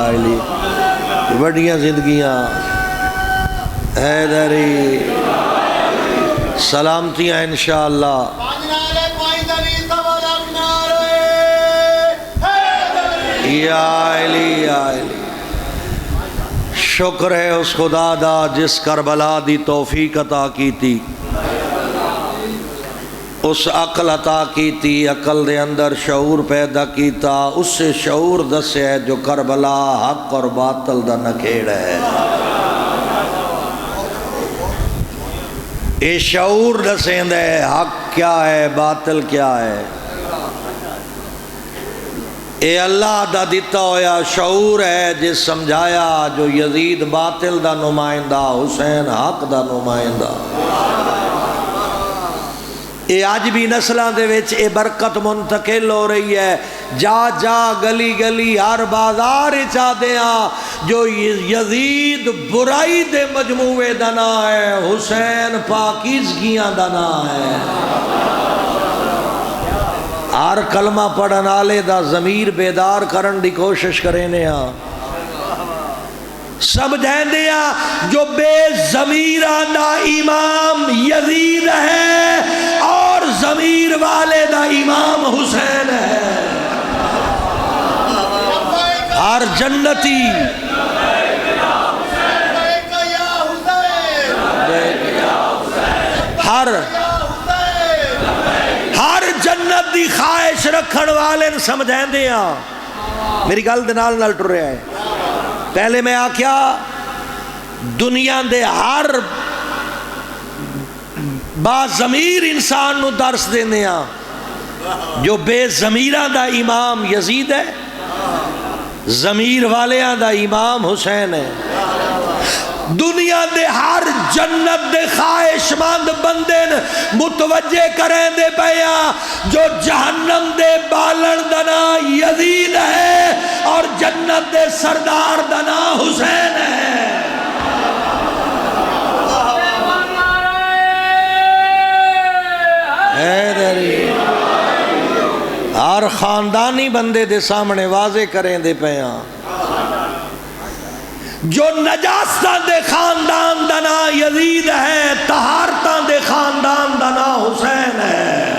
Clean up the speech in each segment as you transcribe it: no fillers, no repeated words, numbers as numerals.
علی وڈیاں زندگیاں حیدری سلامتیاں انشاءاللہ یا علی یا علی شکر ہے اس خدا دا جس کربلا دی توفیق عطا کی تھی اس عقل عطا کی تھی عقل دے اندر شعور پیدا کیتا اس سے شعور دسے ہے جو کربلا حق اور باطل دا نکھیڑ ہے اے شعور دسیں دے حق کیا ہے باطل کیا ہے اے اللہ دا دیتا ہویا شعور ہے جس سمجھایا جو یزید باطل دا نمائندہ حسین حق دا نمائندہ اے آج بھی نسلان دے وچ اے برکت منتقل ہو رہی ہے جا جا گلی گلی ہر بازار چاہ دیا جو یزید برائی دے مجموعے دنا ہے حسین پاکیزگیاں دنا ہے ہر کلمہ پڑھن آلے دا ضمیر بیدار کرن دی کوشش کریں ہاں سمجھیں دیا جو بے ضمیران دا امام یزید ہے اور ضمیر والے دا امام حسین ہے ہر جنتی ہر جنت دی خواہش رکھن والے سمجھیں دیا میری گل دے نال نال ٹر رہا ہے پہلے میں آکھیا دنیا دے ہر با ضمیر انسان نو درس دینے جو بے ضمیران دا امام یزید ہے ضمیر والیاں دا امام حسین ہے دنیا دے ہر جنت دے خواہش مند بندے متوجہ کریں دے پیا جو جہنم دے بالن دنا یزید ہے اور جنت دے سردار دنا حسین ہے ہر خاندانی بندے دے سامنے واضح کریں دے پیا جو نجاستان دے خاندان دنا یزید ہے طہارتان دے خاندان دنا حسین ہے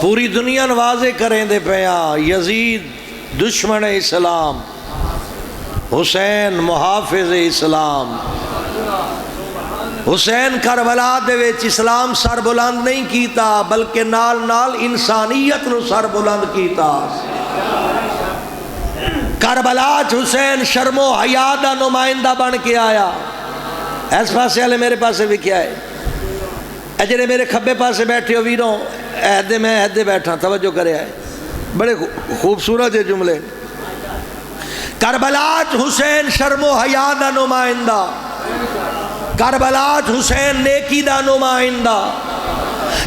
پوری دنیا واضح کریں دے پیا یزید دشمن اسلام حسین محافظ اسلام حسین کربلا دے وچ اسلام سر بلند نہیں کیتا بلکہ نال نال انسانیت نو سر بلند کیتا کربلا حسین شرم و حیا دا نمائندہ بن کے آیا اس پاسے والے میرے پاسے بھی کیا ہے اے جڑے میرے کھبے پاسے بیٹھے ہو ویروں عہدے میں عہدے بیٹھا توجہ کرے آئے بڑے خوبصورت جملے کربلا حسین شرم و حیا دا نمائندہ کربلا حسین نیکی دا نمائندہ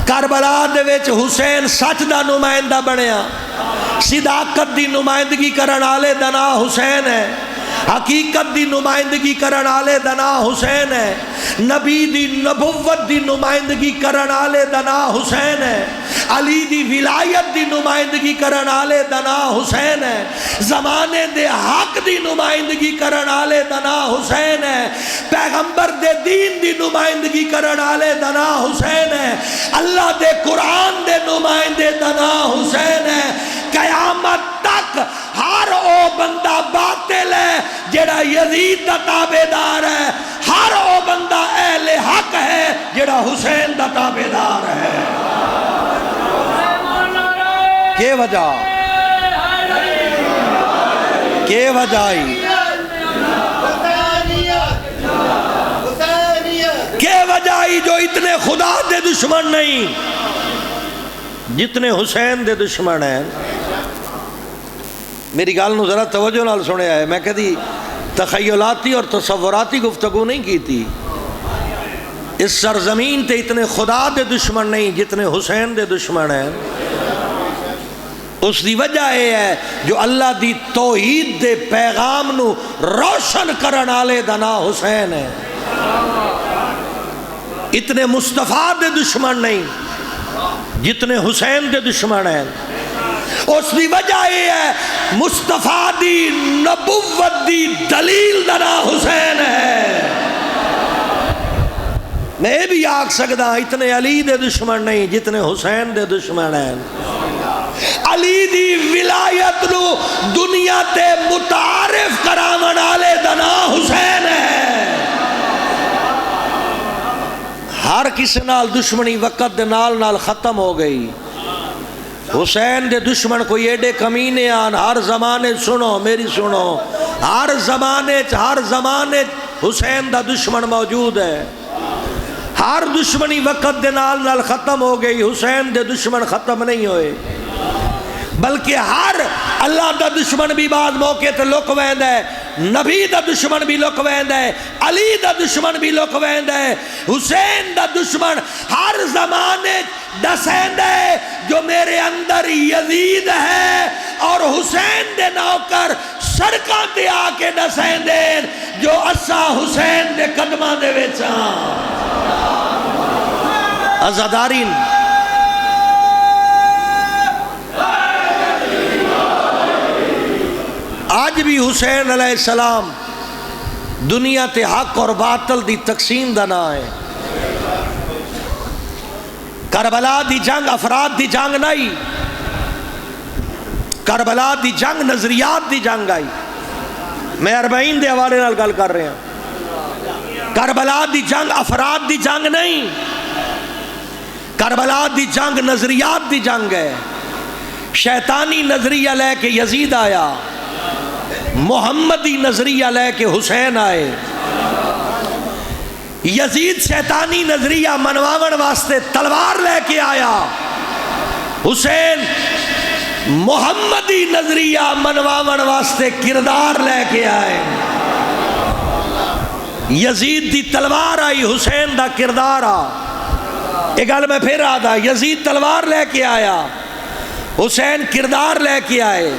کربلا دے وچ حسین سچ دا نمائندہ بنیا صداقت دی نمائندگی کرن آلے دنا حسین ہے حقیقت دی نمائندگی کرن آلے دنا حسین ہے نبی دی نبوت دی نمائندگی کرن آلے دنا حسین ہے علی دی ولایت دی نمائندگی کرن آلے دنا حسین ہے زمانے دے حق دی نمائندگی کرن آلے دنا حسین ہے پیغمبر دے دین دی نمائندگی کرن آلے دنا حسین ہے اللہ دے قرآن دے نمائندے دنا حسین ہے قیامت تک ہر او بندہ باطل ہے جڑا یزید دا تابعدار ہے ہر او بندہ اہل حق ہے جڑا حسین دا تابعدار ہے کے وجہ جو اتنے خدا دے دشمن نہیں جتنے حسین دے دشمن ہیں میری گال نو ذرا توجہ نال سنے آئے میں کہتی تخیلاتی اور تصوراتی گفتگو نہیں کی تھی اس سرزمین تے اتنے خدا دے دشمن نہیں جتنے حسین دے دشمن ہیں اس دی وجہ یہ ہے جو اللہ دی توحید دے پیغام نو روشن کرن آلے دنا حسین ہے اتنے مصطفیٰ دے دشمن نہیں جتنے حسین دے دشمن ہیں اس دی وجہ یہ ہے مصطفیٰ دی نبوت دی دلیل دا نام حسین ہے۔ میں یہ بھی آکھ سکتا اتنے علی دے دشمن نہیں جتنے حسین دے دشمن ہیں۔ علی دی ولایت نو دنیا تے متعارف کراون والے دا نام حسین ہے۔ ہر کسی نال دشمنی وقت دے نال نال ختم ہو گئی۔ حسین دے دشمن کوئی ایڈے کمینے آن ہر زمانے سنو میری سنو، ہر زمانے حسین دا دشمن موجود ہے۔ ہر دشمنی وقت دے نال نال ختم ہو گئی، حسین دے دشمن ختم نہیں ہوئے، بلکہ ہر اللہ دا دشمن بھی بعض موقع تے لک ویند ہے، نبی دا دشمن بھی لک ویند ہے، علی دا دشمن بھی لک ویند ہے، حسین دا دشمن ہر زمانے دسیند ہے جو میرے اندر یزید ہے، اور حسین دے نوکر سڑکاں تے آ کے دسیند ہیں جو اسا حسین دے قدماں دے وچاں۔ عزادارین آج بھی حسین علیہ السلام دنیا تے حق اور باطل دی تقسیم دا نا ہے۔ کربلا دی جنگ افراد دی جنگ نہیں، کربلا دی جنگ نظریات دی جنگ آئی۔ میں 40 دے حوالے نال گل کر رہے ہیں۔ کربلا دی جنگ افراد دی جنگ نہیں، کربلا دی جنگ نظریات دی جنگ ہے۔ شیطانی نظریہ لے کے یزید آیا، محمدی نظریہ لے کے حسین آئے۔ یزید شیطانی نظریہ منواون واسطے تلوار لے کے آیا، حسین محمدی نظریہ منواون واسطے کردار لے کے آئے۔ یزید دی تلوار آئی، حسین دا کردار آ۔ ایک گل میں پھر آدھا، یزید تلوار لے کے آیا، حسین کردار لے کے آئے۔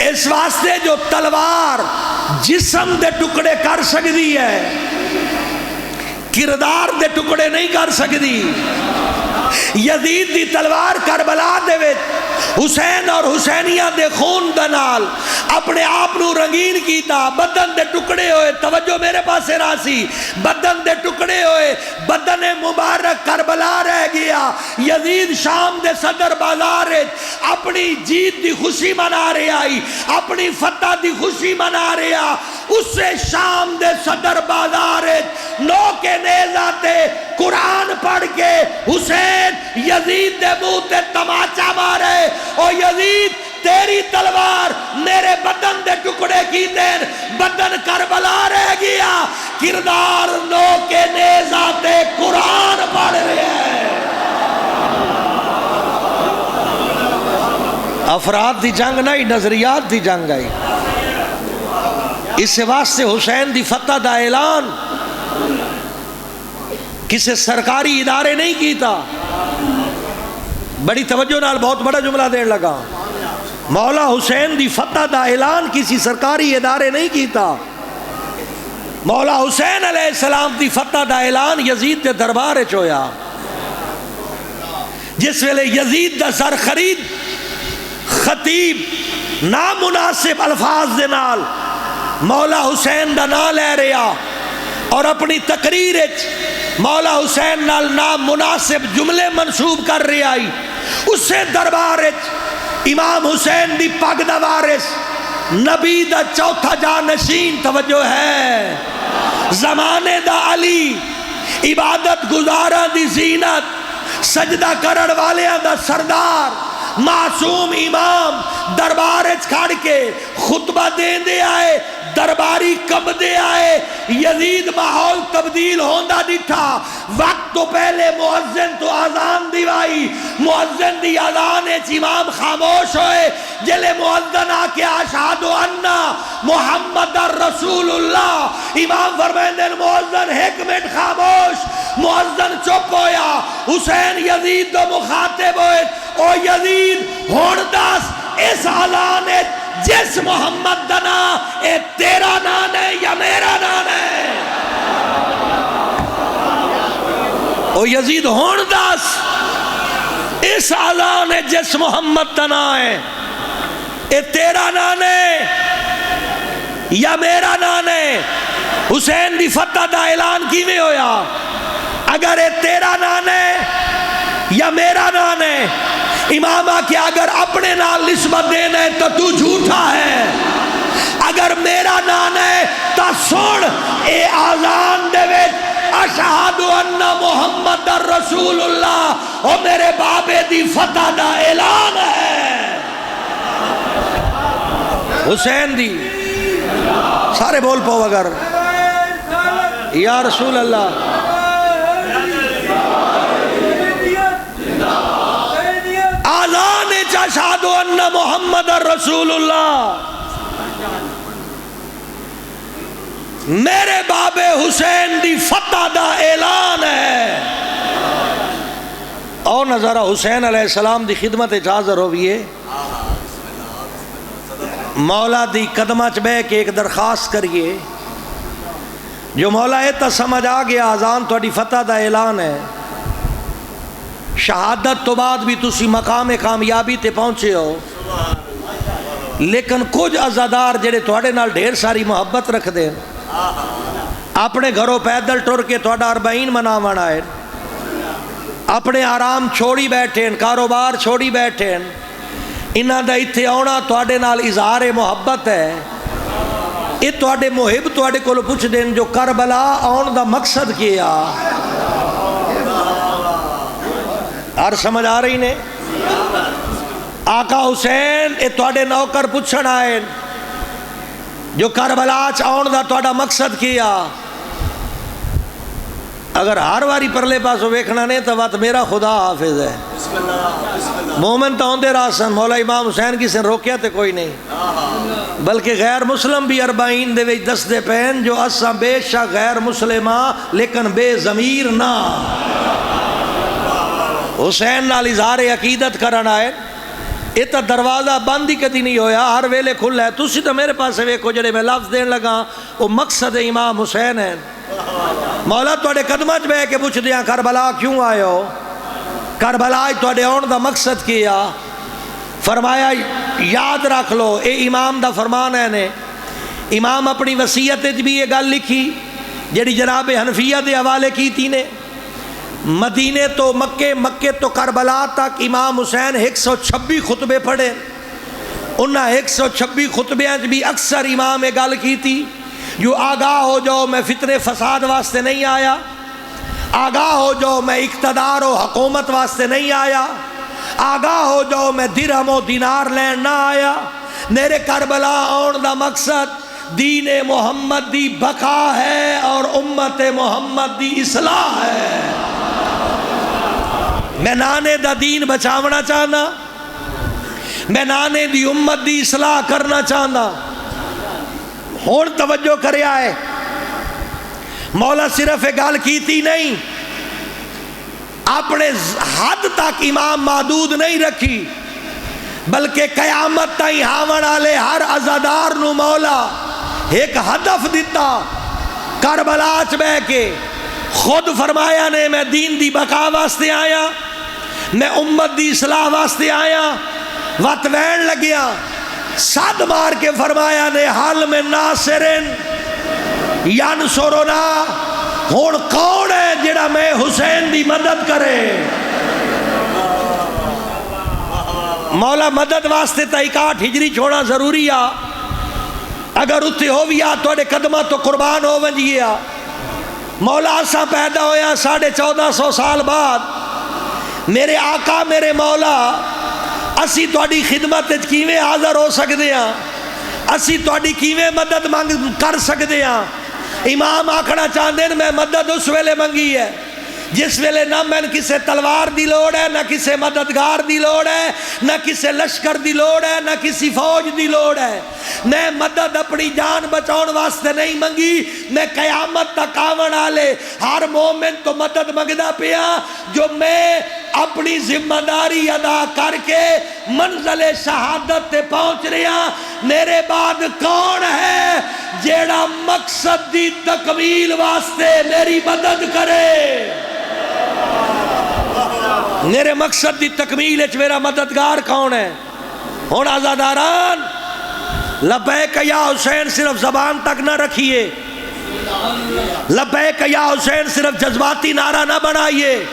اس واسطے جو تلوار جسم دے ٹکڑے کر سکتی ہے، کردار دے ٹکڑے نہیں کر سکتی۔ یزید دی تلوار کربلا دے وچ حسین اور حسینیہ دے خون دا نال اپنے آپ نو رنگین کیتا، بدن دے ٹکڑے ہوئے، توجہ میرے پاسے راسی، بدن دے ٹکڑے ہوئے، بدن مبارک کربلا رہ گیا۔ یزید شام دے صدر بازار اپنی جیت دی خوشی منا رہے آئی، اپنی فتح دی خوشی منا رہے آ، اس سے شام دے صدر بازار نو کے نیزہ تے قرآن پڑھ کے حسین یزید دے منہ تے تماچا مارے، او یزید تیری تلوار میرے بدن دے ٹکڑے کی دین، بدن کربلا رہ گیا، کردار نو کے نیزہ تے قرآن پڑھ رہے ہیں۔ افراد دی جنگ نہیں، نظریات دی جنگ آئی۔ اس واسطے حسین دی فتح دا اعلان کسے سرکاری ادارے نہیں کیتا۔ بڑی توجہ نال بہت بڑا جملہ دین لگا، مولا حسین دی فتح دا اعلان کسی سرکاری ادارے نہیں کیتا۔ مولا حسین علیہ السلام دی فتح دا اعلان یزید دے دربار وچ ہویا۔ جس ویلے یزید دا سر خرید خطیب نامناسب الفاظ دے نال مولا حسین دا نام لے رہا اور اپنی تقریر مولا حسین نال نامناسب جملے منسوب کر رہے آئی، اس سے دربار امام حسین دی پگ دا وارث، نبی دا چوتھا جانشین، توجہ ہے، زمانے دا علی، عبادت گزاراں دی زینت، سجدہ کرن والیاں دا سردار، معصوم امام دربار کھڑ کے خطبہ دین دے آئے، درباری کب دے آئے۔ یزید ماحول تبدیل ہوندہ دیٹھا، وقت تو پہلے مؤذن تو آزان دیوائی، مؤذن دی آزان امام خاموش ہوئے، جلے مؤذن آکے اشہدو انا محمد رسول اللہ، امام فرمائندن مؤذن ایک منٹ خاموش، مؤذن چپ ہویا، حسین یزید دو مخاطب ہوئے، او یزید ہون داس اس اعلان جس محمد دنا اے تیرا نام ہے یا میرا نام ہے؟ او یزید ہون داس جس اذان ہے جس محمد کا نام ہے، اے تیرا نام ہے یا میرا نام ہے؟ حسین دی فتح دا اعلان کیویں ہویا؟ اگر اے تیرا نام ہے یا میرا نام ہے؟ امام آکھے اگر اپنے نام نسبت دینا ہے تو جھوٹا ہے، اگر میرا نام ہے تو سن اے آزان دے وچ اشہد ان محمد رسول اللہ او میرے بابے دی فتح دا اعلان ہے۔ حسین دی سارے بول پاؤ اگر یا رسول اللہ۔ آزان اشہد ان محمد رسول اللہ، میرے بابے حسین دی فتح دا اعلان ہے۔ اور نظرہ حسین علیہ السلام دی خدمت حاضر ہوئیے، مولا دی قدمہ چ بہ کے ایک درخواست کریے، جو مولا ہے تا سمجھ آ گیا آزان تھوڑی فتح دا اعلان ہے، شہادت تو بعد بھی تسی مقام کامیابی تے پہنچے ہو، لیکن کچھ عزادار جڑے تھوڑے نال ڈھیر ساری محبت رکھ دیں، اپنے گھروں پیدل ٹر کے تھوڑا 40 مناون آئے، اپنے آرام چھوڑی بیٹھیں، کاروبار چھوڑی بیٹھیں، انہاں دا ایتھے آنا تھوڑے نال اظہار محبت ہے۔ یہ تھوڑے محب تھوڑے کو پوچھ دیں جو کربلا آن دا مقصد کیا، اور سمجھ آ رہی نے؟ آقا حسین اے تھوڑے نوکر پوچھن آئے جو کربلا آن دا تھوڑا مقصد کیا، اگر ہر واری پرلے پاس ویکھنا نہیں تو بات میرا خدا حافظ ہے، مومن تو ہوندے راسن، مولا امام حسین کی سے روکیا تے کوئی نہیں، بلکہ غیر مسلم بھی 40 دے وچ دستے پہن جو اساں بے شک غیر مسلماں لیکن بے ضمیر نہ۔ حسین نال اظہار عقیدت کرن آئے، یہ تو دروازہ بند ہی کدی نہیں ہویا، ہر ویلے کھلا ہے۔ تسی تو میرے پاس ویکھو جڑے میں لفظ دین لگا وہ مقصد امام حسین ہے۔ مولا تھوڑے قدمہ چ بہ کے پوچھ دیاں کربلا کیوں آئے ہو، کربلا تھوڑے آن دا مقصد کیا؟ فرمایا یاد رکھ لو اے امام دا فرمان ہے نے، امام اپنی وصیت بھی یہ گل لکھی جڑی جناب حنفیہ دے حوالے کی تھی نے، مدینے تو مکے، مکے تو کربلا تک امام حسین 126 خطبے پڑھے، انہاں 126 خطبیاں بھی اکثر امام گل کی تھی جو آگاہ ہو جاؤ میں فتنے فساد واسطے نہیں آیا، آگاہ ہو جاؤ میں اقتدار و حکومت واسطے نہیں آیا، آگاہ ہو جاؤ میں درہم و دینار لین نہ آیا، میرے کربلا آن دا مقصد دین محمد دی بقا ہے اور امت محمد دی اصلاح ہے۔ میں نانے دا دین بچاونا چاہنا، میں نانے دی امت دی اصلاح کرنا چاہنا۔ ہون توجہ کرے آئے، مولا صرف ایک گل کیتی نہیں، اپنے حد تک امام محدود نہیں رکھی، بلکہ قیامت تائیں ہاون والے ہر عزادار نو مولا ایک ہدف دیتا، کربلا چ بہ کے خود فرمایا نے میں دین دی بقا واسطے آیا، میں امت دی اصلاح واسطے آیا، وقت وین لگیا، صد مار کے فرمایا نے حال میں ناصرن ینصرنا، ہون کون ہے جڑا میں حسین دی مدد کرے؟ مولا مدد واسطے تا 61 ہجری چھوڑا ضروری آ، اگر اتھے ہو بھی آ توڑے قدمہ تو قربان ہو ونجیا۔ مولا اساں پیدا ہویا 1450 سال بعد، میرے آقا میرے مولا اسی توڑی خدمت کیویں حاضر ہو سکتے ہیں، اسی توڑی کیویں مدد مانگ کر سکتے ہیں؟ امام آکھنا چاہتے ہیں میں مدد اس ویلے منگی ہے جس ویلے نہ میں کسے تلوار دی لوڑ ہے، نہ کسے مددگار دی لوڑ ہے، نہ کسے لشکر دی لوڑ ہے، نہ کسی فوج دی لوڑ ہے۔ میں مدد اپنی جان بچاؤن واسطے نہیں منگی، میں قیامت تک آون والے ہر مومن تو مدد منگدا پیا جو میں اپنی ذمہ داری ادا کر کے منزل شہادت تے پہنچ رہا۔ میرے بعد کون ہے جیڑا مقصد دی تکمیل واسطے میری مدد کرے؟ میرے مقصد دی تکمیل وچ میرا مددگار کون ہے؟ ہن آزاداران لبیک یا حسین صرف زبان تک نہ رکھیے، لبیک یا حسین صرف جذباتی نعرہ نہ بنائیے،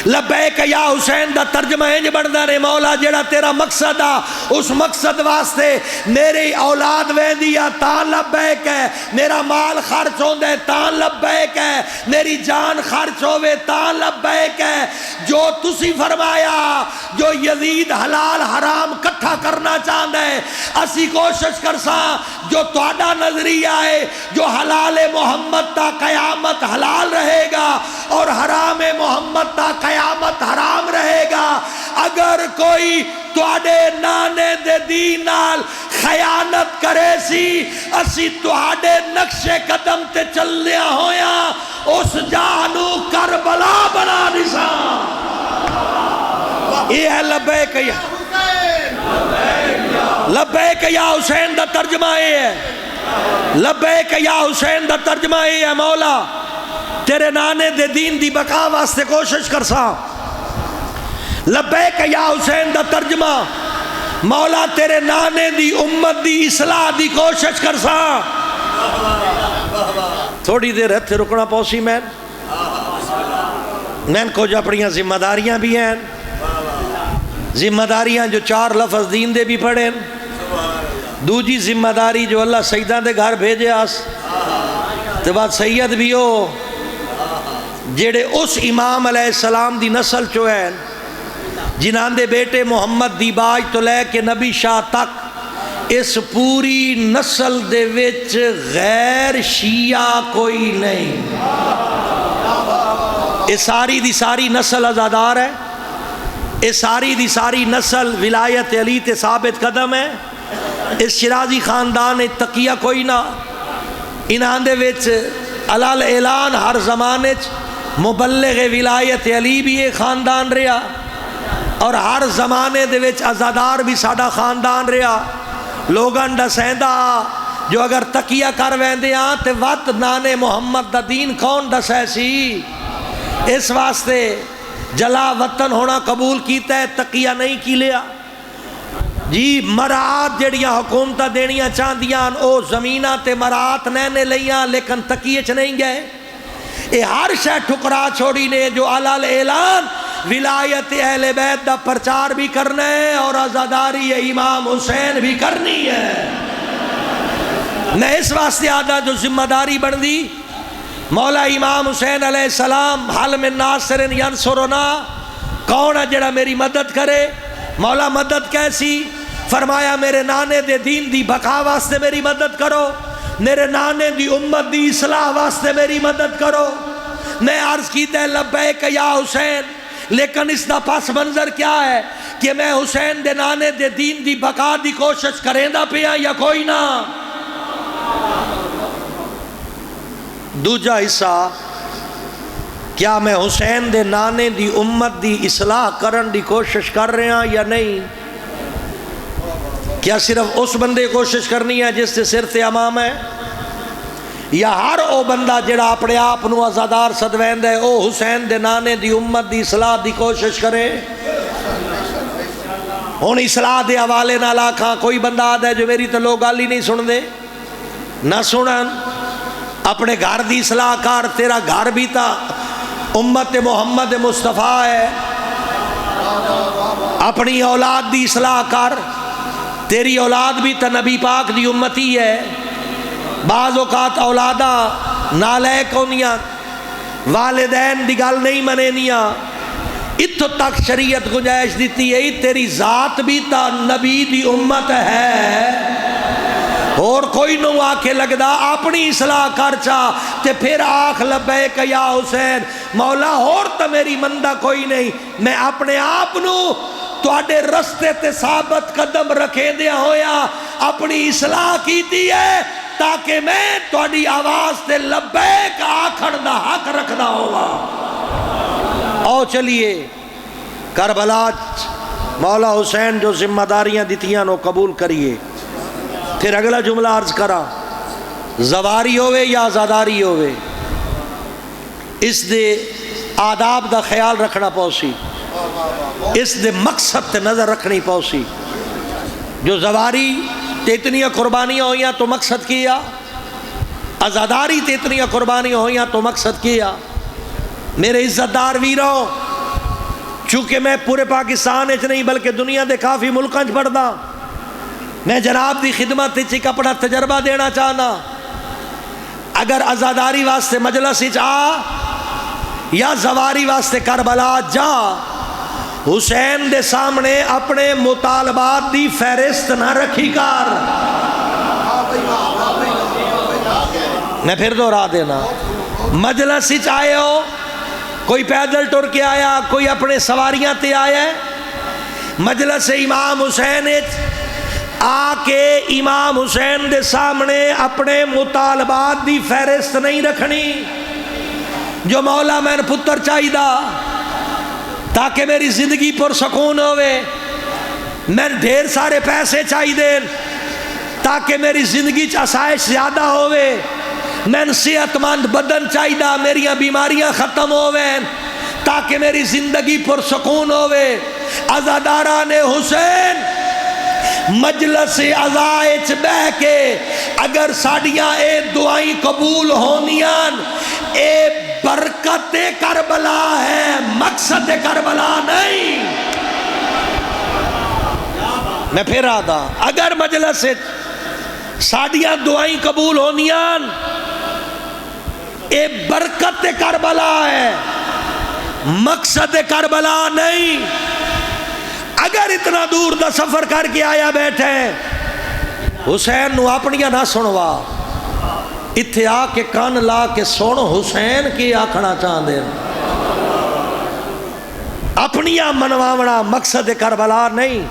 لبیک یا حسین دا ترجمہ انج بندا نے مولا جڑا تیرا مقصد آ اس مقصد واسطے میری اولاد ویندی آ تاں لبیک ہے، میرا مال خرچ ہوندا ہے تاں لبیک ہے، میری جان خرچ ہوے تاں لبیک ہے۔ جو تسی فرمایا جو یزید حلال حرام کٹھا کرنا چاہندا ہے اسی کوشش کرساں جو تہاڈا نظریہ ہے جو حلال محمد تا قیامت حلال رہے گا اور حرام محمد تا قیامت حرام رہے گا۔ اگر کوئی تواڈے نانے دے دین نال خیانت کرے سی اسی تواڈے نقش قدم تے چلیا ہویا اس جانو کربلا بنا دیساں۔ یہ ہے لبیک یا لبیک یا حسین دا ترجمہ یہ ہے، لبیک یا حسین دا ترجمہ یہ ہے مولا تیرے نانے دے دین دی بقا واسطے کوشش کرساں، لبیک یا حسین دا ترجمہ مولا تیرے نانے دی امت دی اصلاح دی کوشش کرساں۔ تھوڑی دیر ہتھے رکنا پوسی مین کو جو اپنیاں ذمہ داریاں بھی ہیں، ذمہ داریاں جو 4 لفظ دین دے بھی پڑھیں، دوجی ذمہ داری جو اللہ سیدہ دے گھر بھیجے آس تے بعد سید بھی ہو جڑے اس امام علیہ السلام دی نسل چو ہیں جنہاں دے بیٹے محمد دی باج تو لے کے نبی شاہ تک اس پوری نسل دے وچ غیر شیعہ کوئی نہیں، اس ساری دی ساری نسل ازادار ہے، اس ساری دی ساری نسل ولایت علی تے ثابت قدم ہے، اس شرازی خاندان تقیہ کوئی نہ، انہاں دے وچ علال اعلان ہر زمانے مبلغ ولایت علی بھی ایک خاندان رہا اور ہر زمانے دے وچ ازادار بھی ساڈا خاندان رہا۔ لوگاں دسیندا جو اگر تقیہ کر ویندے ہاں تے وت نانے محمد دا دین کون دسے سی، اس واسطے جلا وطن ہونا قبول کیتا ہے تقیہ نہیں کی لیا جی۔ مراعات جڑیاں حکومتہ دینیاں چاندیاں او زمینہ تے مراعات نینے لیاں لیکن تقیہ چ نہیں گئے، اے ہر شے ٹھکرا چھوڑی نے جو علال اعلان ولایت اہل بیت دا پرچار بھی کرنا ہے اور عزاداری امام حسین بھی کرنی ہے۔ میں اس واسطے آدھا جو ذمہ داری بن دی مولا امام حسین علیہ السلام حل من ناصر ینصرنا، کون ہے جڑا میری مدد کرے؟ مولا مدد کیسی؟ فرمایا میرے نانے دے دین دی بقا واسطے میری مدد کرو، میرے نانے دی امت دی اصلاح واسطے میری مدد کرو۔ میں عرض کیتا ہے لبیک یا حسین، لیکن اس دا پس منظر کیا ہے کہ میں حسین دے نانے دے دین دی بقا دی کوشش کریں دا پیا یا کوئی نہ۔ دوجا حصہ کیا میں حسین دے نانے دی امت دی اصلاح کرن دی کوشش کر رہے ہیں یا نہیں؟ کیا صرف اس بندے کوشش کرنی ہے جس سے سر تے امام ہے، یا ہر او بندہ جڑا اپنے آپ نو آزادار صدویند ہے او حسین دے نانے دی امت دی اصلاح دی کوشش کرے؟ ہون اصلاح دے حوالے نہ لاکھاں کوئی بندہ آدھا ہے جو میری تو لوگ گالی نہیں سن دے، نہ سنن، اپنے گھر دی اصلاح کر، تیرا گھر بھی تا امت محمد مصطفیٰ ہے، اپنی اولاد دی اصلاح کر، تیری اولاد بھی تا نبی پاک دی امتی ہے۔ بعض اوقات اولادا نالائق ہونیاں، والدین دی گل نہیں منینیاں، اتھو تک شریعت گنجائش دیتی ہے تیری ذات بھی تا نبی دی امت ہے، اور کوئی نو آکھے لگدا اپنی اصلاح کر چا تے پھر آکھ لبیک یا حسین، مولا اور تا میری مندہ کوئی نہیں، میں اپنے آپ نو تواڈے رستے تے ثابت قدم رکھے دیا ہویا اپنی اصلاح کیتی ہے تاکہ میں تواڈی آواز تے لبیک آکھن دا حق رکھدا ہوگا۔ او چلیے کربلا مولا حسین جو ذمہ داریاں دیتیاں نو قبول کریے۔ پھر اگلا جملہ عرض کرا، زواری ہوئے یا آزاداری ہوئے، اس دے آداب دا خیال رکھنا پوسی۔ اس دے مقصد تے نظر رکھنی پوسی. جو زواری تے اتنی قربانیاں ہوئیاں تو مقصد کیا, ازاداری تے اتنی قربانیاں ہوئیاں تو مقصد کیا. میرے عزت دار ویروں, چونکہ میں پورے پاکستان اچ نہیں بلکہ دنیا دے کافی ملکاں چ پڑھدا, میں جناب دی خدمت وچ ایک اپنا تجربہ دینا چاہنا. اگر ازاداری واسطے مجلس وچ آ یا زواری واسطے کربلا جا, حسین دے سامنے اپنے مطالبات دی فہرست نہ رکھی کر. میں پھر دوہرا دینا, مجلس وچ آئے ہو, کوئی پیدل ٹر کے آیا, کوئی اپنے سواریاں تے آیا ہے, مجلس امام حسین آ کے امام حسین دے سامنے اپنے مطالبات دی فہرست نہیں رکھنی. جو مولا میں پتر چاہیدا تاکہ میری زندگی پر سکون ہوئے, میں ڈھیر سارے پیسے چاہیے تاکہ میری زندگی آسائش زیادہ ہوئے, میں صحت مند بدن چاہیے میری بیماریاں ختم ہوئیں تاکہ میری زندگی پر سکون ہوئے. عزاداران حسین مجلس عزائچ بہ کے اگر ساڑیاں اے دعائیں قبول ہونیاں, اے برکت کربلا ہے, مقصد کربلا نہیں. میں پھر آدھا, اگر مجلس ساڑیاں دعائیں قبول ہونیاں, اے برکت کربلا ہے, مقصد کربلا نہیں. اگر اتنا دور دا سفر کر کے آیا بیٹھے, حسین نو اپنیاں نہ سنوا, اتھے آ کے کان لا کے سن حسین کی آکھنا چاہن دے. اپنیاں منواونا مقصد کربلا نہیں,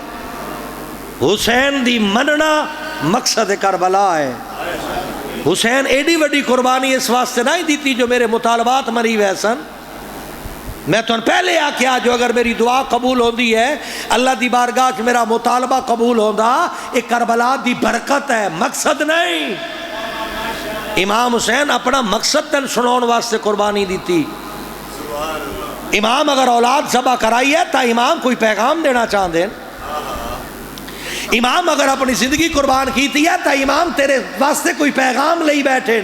حسین دی مننا مقصد کربلا ہے. حسین ایڈی وڈی قربانی اس واسطے نہیں دیتی جو میرے مطالبات مری ویسن. میں تو پہلے آکھیا جو اگر میری دعا قبول ہوندی ہے, اللہ دی بارگاہ چ میرا مطالبہ قبول ہوندا, ایک کربلا دی برکت ہے, مقصد نہیں. امام حسین اپنا مقصد تن سنون واسطے قربانی دیتی. امام اگر اولاد ذبح کرائی ہے تا امام کوئی پیغام دینا چاہن دیں. امام اگر اپنی زندگی قربان کیتی ہے تا امام تیرے واسطے کوئی پیغام لئی بیٹھے.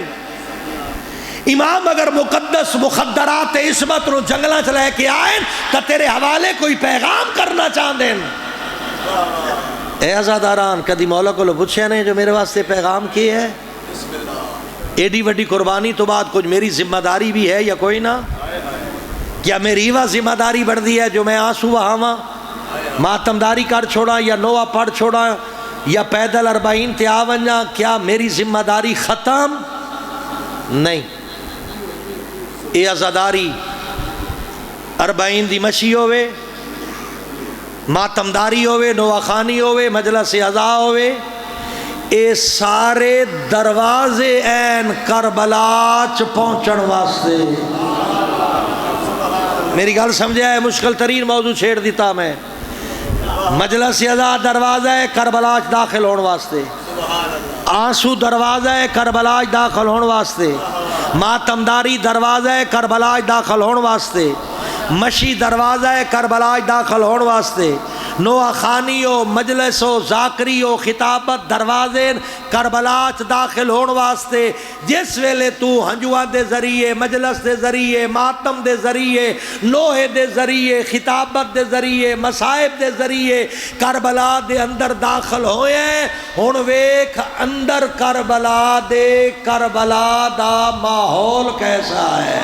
امام اگر مقدس مخدرات عصمت رو جنگلہ چلے کے آئیں تا تیرے حوالے کوئی پیغام کرنا چاہن دیں. اے عزاداران, کدی مولا کو لو پوچھے نہیں جو میرے واسطے پیغام کی ہے؟ ایڈی وڈی قربانی تو بعد کچھ میری ذمہ داری بھی ہے یا کوئی نہ؟ کیا میری وہ ذمہ داری بڑھ دی ہے جو میں آنسو بہاواں, ماتمداری کر چھوڑا یا نوہ پڑھ چھوڑا یا پیدل 40 تے آونجا؟ کیا میری ذمہ داری ختم؟ نہیں. اے عزاداری 40 دی مشی ہوئے, ماتمداری ہوئے, نوہ خانی ہوئے, مجلس عزا ہوئے, اے سارے دروازے این کربلا چ پہنچن واسطے. میری گل سمجھا ہے, مشکل ترین موضوع چھیڑ دیتا میں. مجلس عزا دروازہ ہے کربلا چ داخل ہون واسطے, آنسو دروازہ ہے کربلا چ داخل ہون واسطے, ماتمداری دروازہ ہے کربلا چ داخل ہون واسطے, مشی دروازہ ہے کربلا چ داخل ہون واسطے, نوہ خانی ہو, مجلس ہو, ذاکری ہو, خطابت دروازے کربلا چ داخل ہون واسطے. جس ویلے تو ہنجواں دے ذریعے, مجلس دے ذریعے, ماتم دے ذریعے, نوحے دے ذریعے, خطابت دے ذریعے, مصائب دے ذریعے کربلا دے اندر داخل ہوئے ہیں, ہن ویکھ اندر کربلا دے کربلا دا ماحول کیسا ہے.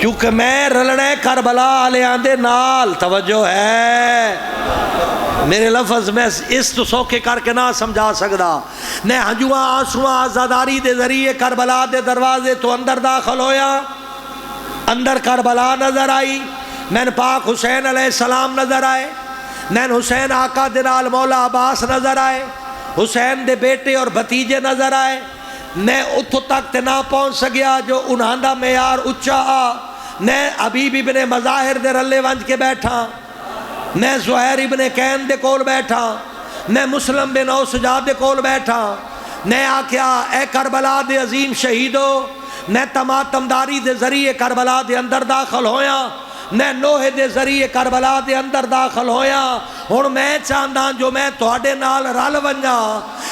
کیونکہ میں رلنے کربلا علیہ دے نال, توجہ ہے میرے لفظ میں اس تو سوکھے کر کے نہ سمجھا سکدا. نے ہنجواں آنسواں عزاداری دے ذریعے کربلا دے دروازے تو اندر داخل ہویا, اندر کربلا نظر آئی, میں پاک حسین علیہ السلام نظر آئے, میں حسین آقا دے نال مولا عباس نظر آئے, حسین دے بیٹے اور بھتیجے نظر آئے. میں اتھو تک تے نہ پہنچ سکیا جو انہاں دا معیار اچھا آ. میں حبیب ابن مظاہر دے رلے ونج کے بیٹھا, میں زہیر ابن کین دے کول بیٹھا, میں مسلم بن اوسجاد دے کول بیٹھا. میں آکھیا اے کربلا دے عظیم شہیدو, میں تماتمداری دے ذریعے کربلا دے اندر داخل ہویا, میں نوح دے ذریعے کربلا دے اندر داخل ہویا ہن میں چاہندا جو میں تواڈے نال رل ونجا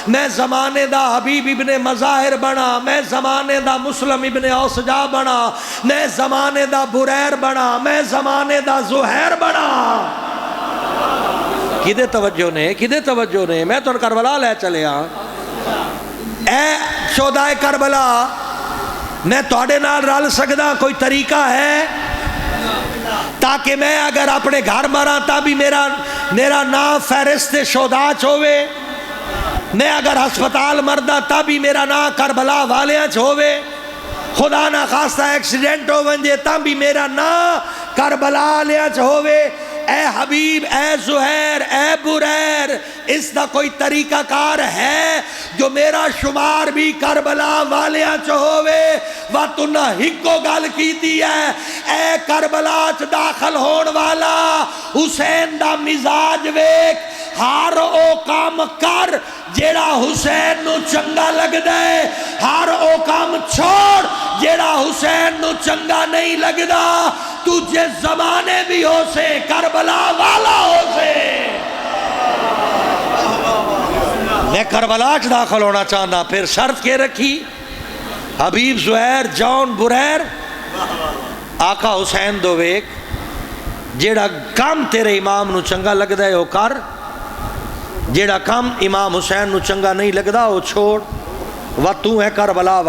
میں زمانے دا حبیب ابن مظاہر بنا میں زمانے دا مسلم ابن اوسجا بنا میں زمانے دا بریر بنا میں زمانے دا زہیر بنا کدے توجہ نے میں تو کربلا لے چلے ہاں اے شہدائے کربلا میں تواڈے نال رل سکدا کوئی طریقہ ہے تاکہ میں اگر اپنے گھر مراں تا بھی میرا نام فہرست شہداء چ ہوے میں اگر ہسپتال مردا تا بھی میرا نام کربلا والیاں چ ہوے خدا نہ خواستہ ایکسیڈنٹ ہو ونجے تا بھی میرا نام کربلا والیاں چ ہوے اے حبیب اے زہیر اے بریر اس دا کوئی طریقہ کار ہے جو میرا شمار بھی کربلا والیاں چ ہوے وا تو نہ ہکو گل کیتی ہے اے کربلا چ داخل ہون والا حسین دا مزاج ویکھ ہر او کام کر جیڑا حسین نو چنگا لگدا ہے ہر او کام چھوڑ جیڑا حسین نو چنگا نہیں لگدا تو جس زمانے بھی ہو سے کربلا والا ہو سے میں کربلا چ داخل ہونا چاہنا پھر شرط کے رکھی حبیب زہیر جون بریر آقا حسین دو ویک جیڑا کام تیرے امام نو چنگا لگدا ہے وہ کر جیڑا کام امام حسین نو چنگا نہیں لگدا وہ چھوڑ و تو ہے کربلا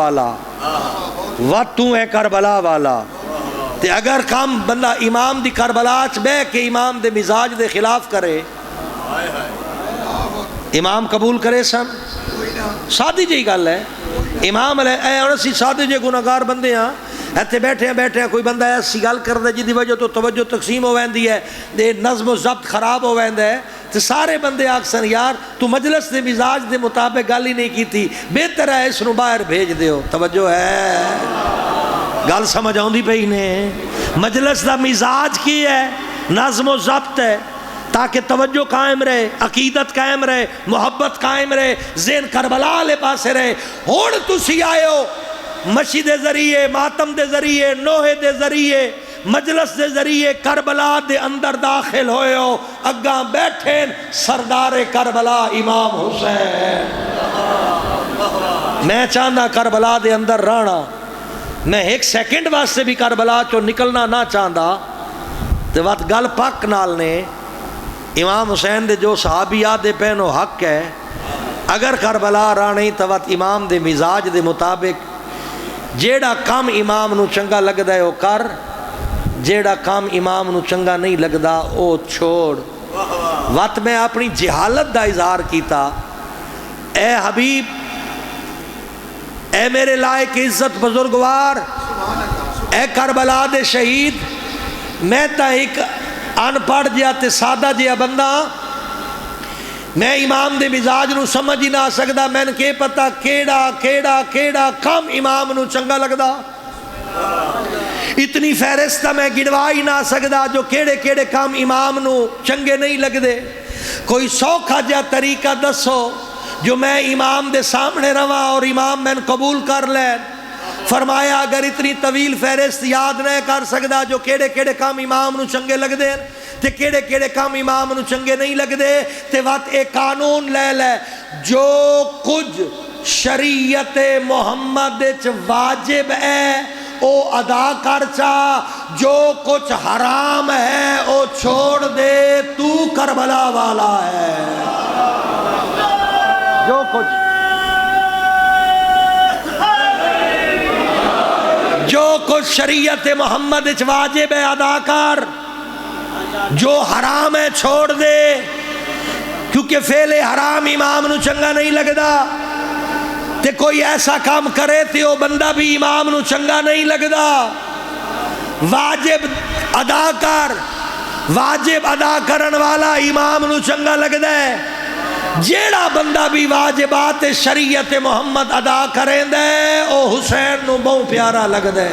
والا تے اگر کام بندہ امام دی کربلا چ بہ کے امام دے مزاج دے خلاف کرے امام قبول کرے سن سادی جی گل ہے امام اے اسی سادے جے گناہگار بندے ہاں ایتھے بیٹھے ہیں کوئی بندہ ایسی گل کردا جی دی وجہ تو توجہ تقسیم ہو ویندی ہے دے نظم و ضبط خراب ہو ویندا ہے تے سارے بندے آکسن یار تو مجلس دے مزاج دے مطابق گل ہی نہیں کیتی بہتر ہے اس نو باہر بھیج دیو توجہ ہے گل سمجھ آؤندی پئی نے مجلس دا مزاج کی ہے نظم و ضبط ہے تاکہ توجہ قائم رہے عقیدت قائم رہے محبت قائم رہے ذہن کربلا لے پاسے رہے ہن تسی آئے ہو مشی دے ذریعے ماتم دے ذریعے نوحے دے ذریعے مجلس دے ذریعے کربلا دے اندر داخل ہوئے ہو اگاں بیٹھے سردار کربلا امام حسین میں چاہنا کربلا دے اندر رہنا میں ایک سیکنڈ واسطے بھی کربلا چو نکلنا نہ چاہتا تو وقت گل پاک نال نے امام حسین دے جو صحابیات دے پہنو حق ہے اگر کربلا رانی تو وقت امام دے مزاج دے مطابق جیڑا کام امام نو چنگا لگدا ہے وہ کر جیڑا کام امام نو چنگا نہیں لگدا او چھوڑ وقت میں اپنی جہالت دا اظہار کیتا اے حبیب اے میرے لائق عزت بزرگوار اے کربلا دے شہید میں تا ایک ان پڑھ جیا تے سادہ جیا بندہ میں امام دے مزاج نو سمجھ ہی نہ سکدا میں نے کہ پتا کیڑا کم امام نو چنگا لگدا اتنی فہرستہ میں گنوا ہی نہ سکدا جو کیڑے کام امام نو چنگے نہیں لگدے کوئی سوکھا جا طریقہ دسو جو میں امام دے سامنے رواں اور امام میں قبول کر لے فرمایا اگر اتنی طویل فہرست یاد نہ کر سکدا جو کیڑے کام امام نو چنگے لگدے تے کیڑے کام امام نو چنگے نہیں لگدے تے وقت ایک قانون لے جو کچھ شریعت محمد وچ واجب ہے او ادا کر چا جو کچھ حرام ہے او چھوڑ دے تو کربلا والا ہے جو کچھ شریعت محمد وچ واجب ہے ادا کر جو حرام ہے چھوڑ دے کیونکہ فعل حرام امام نو چنگا نہیں لگدا تے کوئی ایسا کام کرے تے وہ بندہ بھی امام نو چنگا نہیں لگدا واجب ادا کر واجب ادا کرن والا امام نو چنگا لگدا ہے جیڑا بندہ بھی واجبات شریعت محمد ادا کریں دے او حسین نو بہت پیارا لگ دے